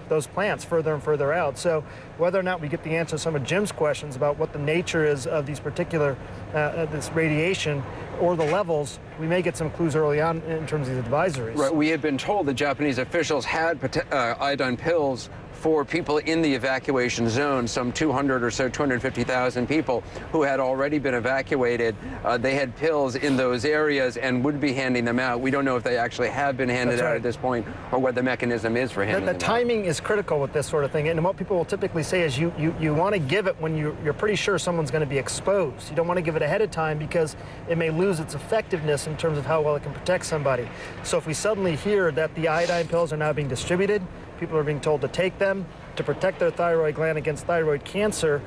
those plants further and further out. So whether or not we get the answer to some of Jim's questions about what the nature is of these particular, this radiation or the levels, we may get some clues early on in terms of these advisories. Right, we had been told that Japanese officials had iodine pills for people in the evacuation zone, some 200 or so, 250,000 people who had already been evacuated. They had pills in those areas and would be handing them out. We don't know if they actually have been handed out at this point or what the mechanism is for handing them out. The timing is critical with this sort of thing, and what people will typically say is you want to give it when you're pretty sure someone's going to be exposed. You don't want to give it ahead of time because it may lose its effectiveness in terms of how well it can protect somebody. So if we suddenly hear that the iodine pills are now being distributed, people are being told to take them to protect their thyroid gland against thyroid cancer,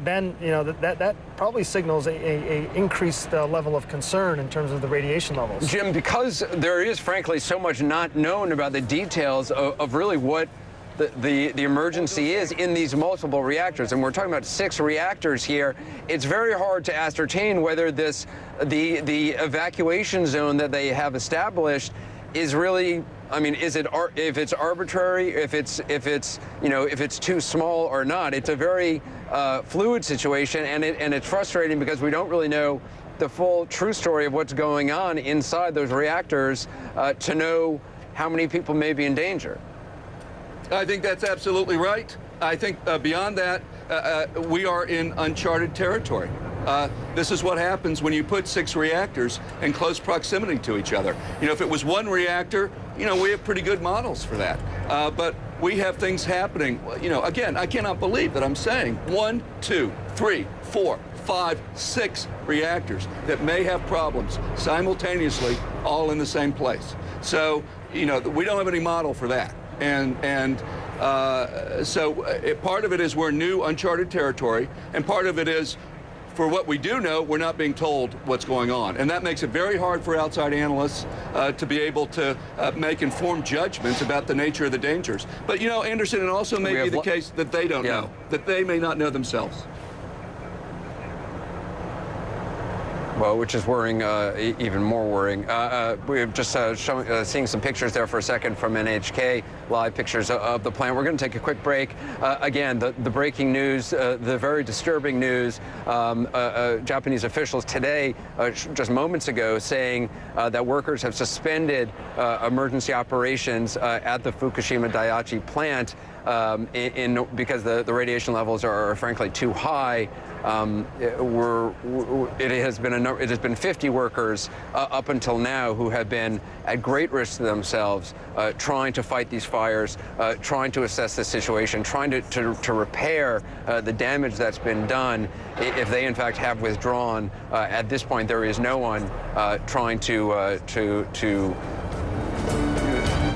then that probably signals a increased level of concern in terms of the radiation levels. Jim, because there is frankly so much not known about the details of really what the emergency is in these multiple reactors, and we're talking about 6 reactors here, it's very hard to ascertain whether the evacuation zone that they have established is really, I mean, if it's arbitrary, if it's too small or not. It's a very fluid situation, and it's frustrating because we don't really know the full true story of what's going on inside those reactors to know how many people may be in danger. I think that's absolutely right. I think beyond that, we are in uncharted territory. This is what happens when you put 6 reactors in close proximity to each other. If it was one reactor, we have pretty good models for that. But we have things happening. Again, I cannot believe that I'm saying 1, 2, 3, 4, 5, 6 reactors that may have problems simultaneously, all in the same place. So, we don't have any model for that. So part of it is we're new, uncharted territory, and part of it is, for what we do know, we're not being told what's going on. And that makes it very hard for outside analysts to be able to make informed judgments about the nature of the dangers. But, Anderson, it also may be the case that they don't know, that they may not know themselves. Well, which is worrying, even more worrying. We're just seeing some pictures there for a second from NHK, live pictures of the plant. We're going to take a quick break. Again, the breaking news, the very disturbing news, Japanese officials today, just moments ago, saying that workers have suspended emergency operations at the Fukushima Daiichi plant because the radiation levels are frankly too high. It has been 50 workers up until now who have been at great risk to themselves, trying to fight these fires, trying to assess the situation, trying to repair the damage that's been done. If they in fact have withdrawn, at this point there is no one trying to